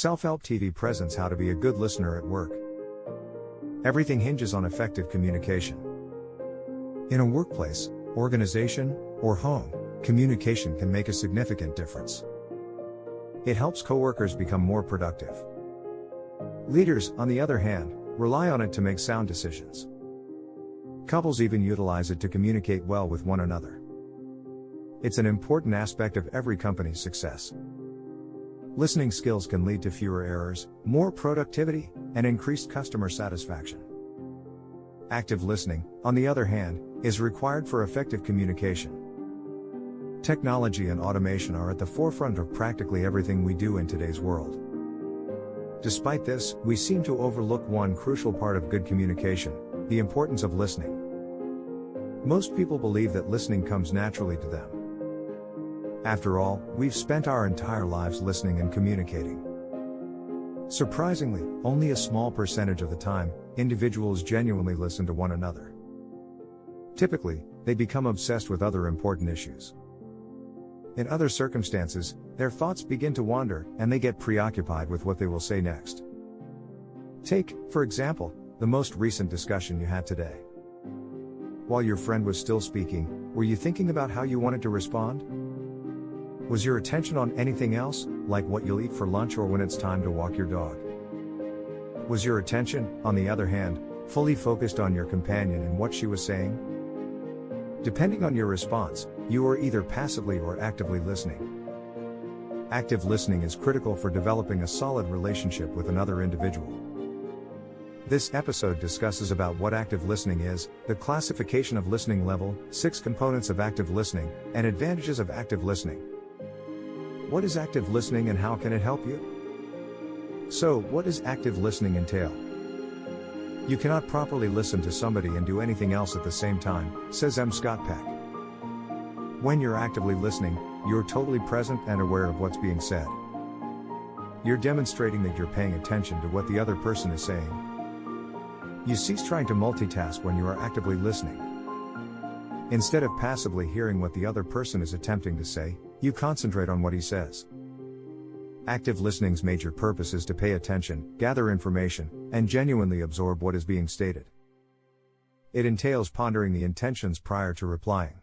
Self-help TV presents How to Be a Good Listener at Work. Everything hinges on effective communication. In a workplace, organization, or home, communication can make a significant difference. It helps coworkers become more productive. Leaders, on the other hand, rely on it to make sound decisions. Couples even utilize it to communicate well with one another. It's an important aspect of every company's success. Listening skills can lead to fewer errors, more productivity, and increased customer satisfaction. Active listening, on the other hand, is required for effective communication. Technology and automation are at the forefront of practically everything we do in today's world. Despite this, we seem to overlook one crucial part of good communication: the importance of listening. Most people believe that listening comes naturally to them. After all, we've spent our entire lives listening and communicating. Surprisingly, only a small percentage of the time, individuals genuinely listen to one another. Typically, they become obsessed with other important issues. In other circumstances, their thoughts begin to wander, and they get preoccupied with what they will say next. Take, for example, the most recent discussion you had today. While your friend was still speaking, were you thinking about how you wanted to respond? Was your attention on anything else, like what you'll eat for lunch or when it's time to walk your dog? Was your attention, on the other hand, fully focused on your companion and what she was saying? Depending on your response, you are either passively or actively listening. Active listening is critical for developing a solid relationship with another individual. This episode discusses about what active listening is, the classification of listening level, 6 components of active listening, and advantages of active listening. What is active listening and how can it help you? So, what does active listening entail? You cannot properly listen to somebody and do anything else at the same time, says M. Scott Peck. When you're actively listening, you're totally present and aware of what's being said. You're demonstrating that you're paying attention to what the other person is saying. You cease trying to multitask when you are actively listening. Instead of passively hearing what the other person is attempting to say, you concentrate on what he says. Active listening's major purpose is to pay attention, gather information, and genuinely absorb what is being stated. It entails pondering the intentions prior to replying.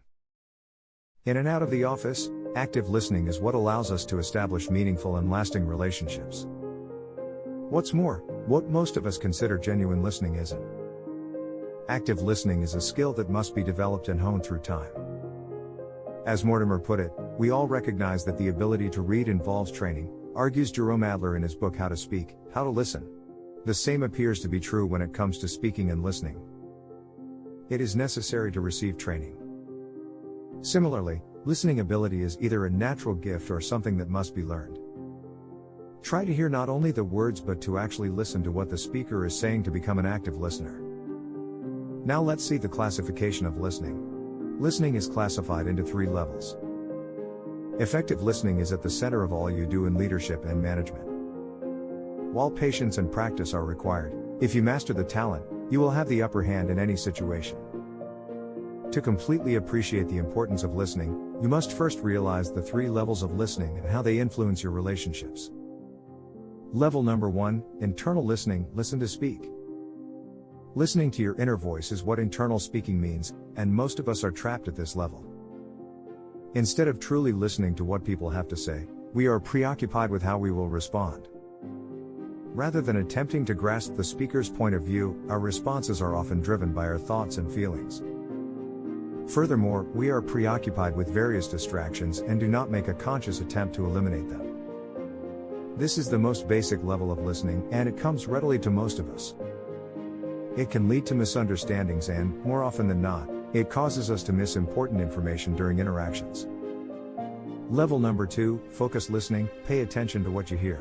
In and out of the office, active listening is what allows us to establish meaningful and lasting relationships. What's more, what most of us consider genuine listening isn't. Active listening is a skill that must be developed and honed through time. As Mortimer put it, we all recognize that the ability to read involves training, argues Jerome Adler in his book How to Speak, How to Listen. The same appears to be true when it comes to speaking and listening. It is necessary to receive training. Similarly, listening ability is either a natural gift or something that must be learned. Try to hear not only the words but to actually listen to what the speaker is saying to become an active listener. Now let's see the classification of listening. Listening is classified into 3 levels. Effective listening is at the center of all you do in leadership and management. While patience and practice are required, if you master the talent, you will have the upper hand in any situation. To completely appreciate the importance of listening, you must first realize the 3 levels of listening and how they influence your relationships. Level number 1, internal listening, listen to speak. Listening to your inner voice is what internal speaking means, and most of us are trapped at this level. Instead of truly listening to what people have to say, we are preoccupied with how we will respond. Rather than attempting to grasp the speaker's point of view, our responses are often driven by our thoughts and feelings. Furthermore, we are preoccupied with various distractions and do not make a conscious attempt to eliminate them. This is the most basic level of listening, and it comes readily to most of us. It can lead to misunderstandings and, more often than not, it causes us to miss important information during interactions. Level number 2, focus listening, pay attention to what you hear.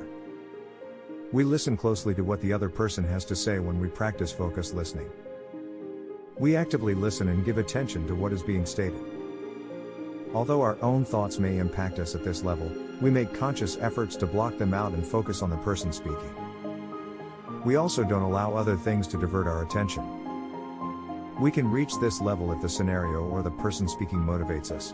We listen closely to what the other person has to say when we practice focus listening. We actively listen and give attention to what is being stated. Although our own thoughts may impact us at this level, we make conscious efforts to block them out and focus on the person speaking. We also don't allow other things to divert our attention. We can reach this level if the scenario or the person speaking motivates us.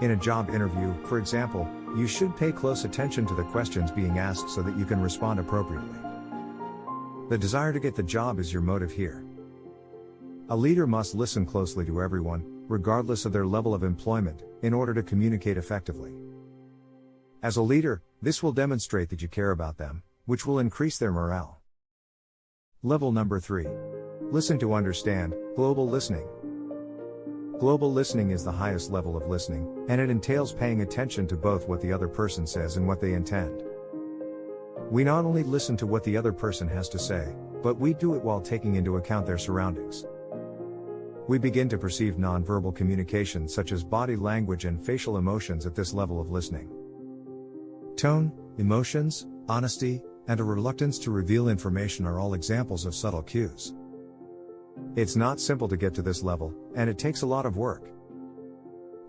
In a job interview, for example, you should pay close attention to the questions being asked so that you can respond appropriately. The desire to get the job is your motive here. A leader must listen closely to everyone, regardless of their level of employment, in order to communicate effectively. As a leader, this will demonstrate that you care about them, which will increase their morale. Level number 3. Listen to understand, global listening. Global listening is the highest level of listening, and it entails paying attention to both what the other person says and what they intend. We not only listen to what the other person has to say, but we do it while taking into account their surroundings. We begin to perceive nonverbal communication such as body language and facial emotions at this level of listening. Tone, emotions, honesty, and a reluctance to reveal information are all examples of subtle cues. It's not simple to get to this level, and it takes a lot of work.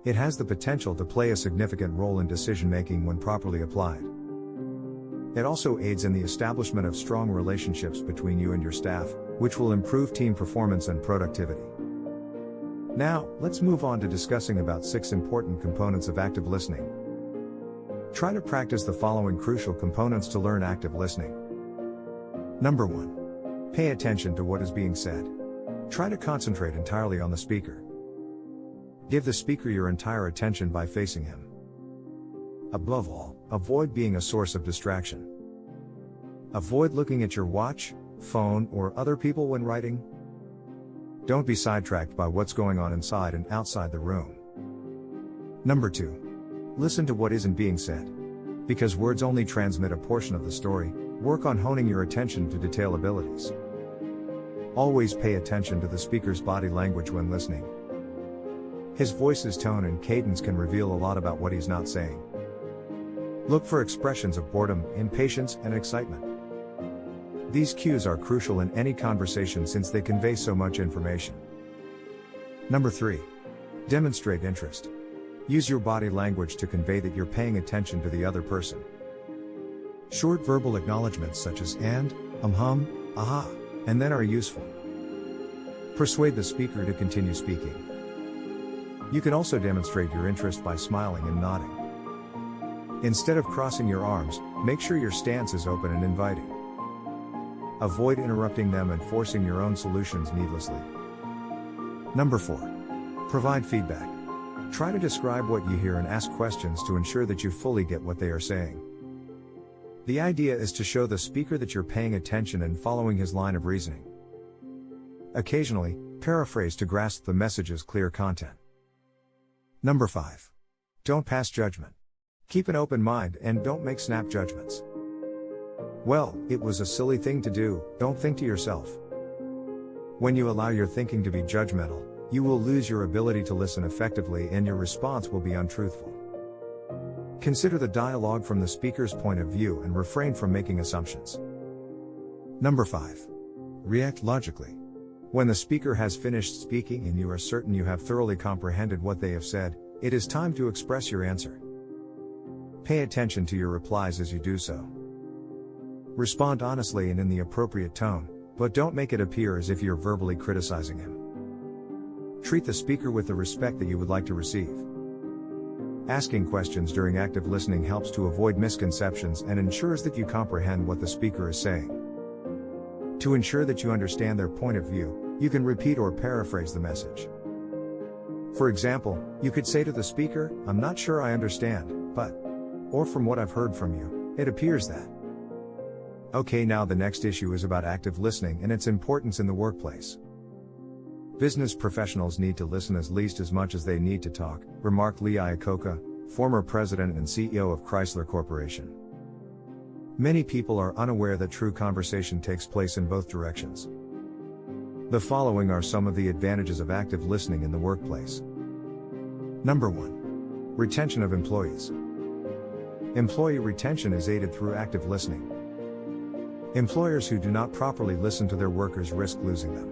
It has the potential to play a significant role in decision-making when properly applied. It also aids in the establishment of strong relationships between you and your staff, which will improve team performance and productivity. Now, let's move on to discussing about 6 important components of active listening. Try to practice the following crucial components to learn active listening. Number 1. Pay attention to what is being said. Try to concentrate entirely on the speaker. Give the speaker your entire attention by facing him. Above all, avoid being a source of distraction. Avoid looking at your watch, phone, or other people when writing. Don't be sidetracked by what's going on inside and outside the room. Number 2. Listen to what isn't being said. Because words only transmit a portion of the story, work on honing your attention to detail abilities. Always pay attention to the speaker's body language when listening. His voice's tone and cadence can reveal a lot about what he's not saying. Look for expressions of boredom, impatience, and excitement. These cues are crucial in any conversation since they convey so much information. Number 3. Demonstrate interest. Use your body language to convey that you're paying attention to the other person. Short verbal acknowledgments such as and, hum, aha, and then are useful. Persuade the speaker to continue speaking. You can also demonstrate your interest by smiling and nodding. Instead of crossing your arms, make sure your stance is open and inviting. Avoid interrupting them and forcing your own solutions needlessly. Number 4. Provide feedback. Try to describe what you hear and ask questions to ensure that you fully get what they are saying. The idea is to show the speaker that you're paying attention and following his line of reasoning. Occasionally, paraphrase to grasp the message's clear content. Number 5. Don't pass judgment. Keep an open mind and don't make snap judgments. Well, it was a silly thing to do, don't think to yourself. When you allow your thinking to be judgmental, you will lose your ability to listen effectively and your response will be untruthful. Consider the dialogue from the speaker's point of view and refrain from making assumptions. Number 5. React logically. When the speaker has finished speaking and you are certain you have thoroughly comprehended what they have said, it is time to express your answer. Pay attention to your replies as you do so. Respond honestly and in the appropriate tone, but don't make it appear as if you're verbally criticizing him. Treat the speaker with the respect that you would like to receive. Asking questions during active listening helps to avoid misconceptions and ensures that you comprehend what the speaker is saying. To ensure that you understand their point of view, you can repeat or paraphrase the message. For example, you could say to the speaker, "I'm not sure I understand, but," or "from what I've heard from you, it appears that." Okay, now the next issue is about active listening and its importance in the workplace. Business professionals need to listen at least as much as they need to talk, remarked Lee Iacocca, former president and CEO of Chrysler Corporation. Many people are unaware that true conversation takes place in both directions. The following are some of the advantages of active listening in the workplace. Number 1. Retention of employees. Employee retention is aided through active listening. Employers who do not properly listen to their workers risk losing them.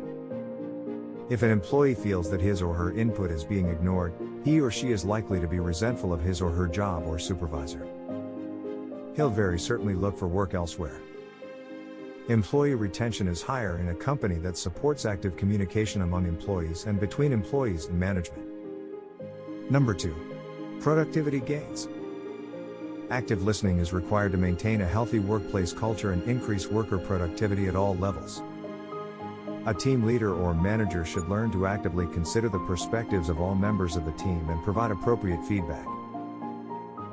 If an employee feels that his or her input is being ignored, he or she is likely to be resentful of his or her job or supervisor. He'll very certainly look for work elsewhere. Employee retention is higher in a company that supports active communication among employees and between employees and management. Number 2. Productivity gains. Active listening is required to maintain a healthy workplace culture and increase worker productivity at all levels. A team leader or manager should learn to actively consider the perspectives of all members of the team and provide appropriate feedback.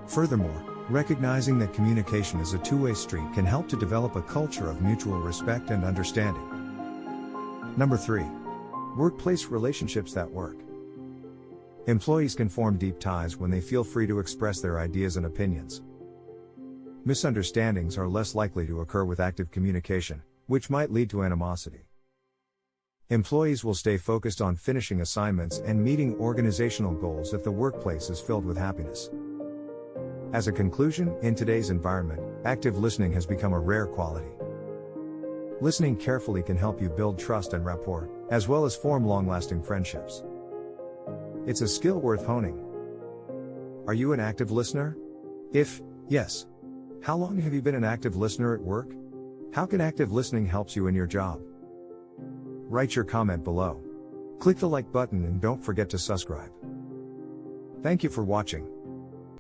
Furthermore, recognizing that communication is a two-way street can help to develop a culture of mutual respect and understanding. Number 3. Workplace relationships that work. Employees can form deep ties when they feel free to express their ideas and opinions. Misunderstandings are less likely to occur with active communication, which might lead to animosity. Employees will stay focused on finishing assignments and meeting organizational goals if the workplace is filled with happiness. As a conclusion, in today's environment, active listening has become a rare quality. Listening carefully can help you build trust and rapport, as well as form long-lasting friendships. It's a skill worth honing. Are you an active listener? If yes, how long have you been an active listener at work? How can active listening help you in your job? Write your comment below. Click the like button and don't forget to subscribe. Thank you for watching.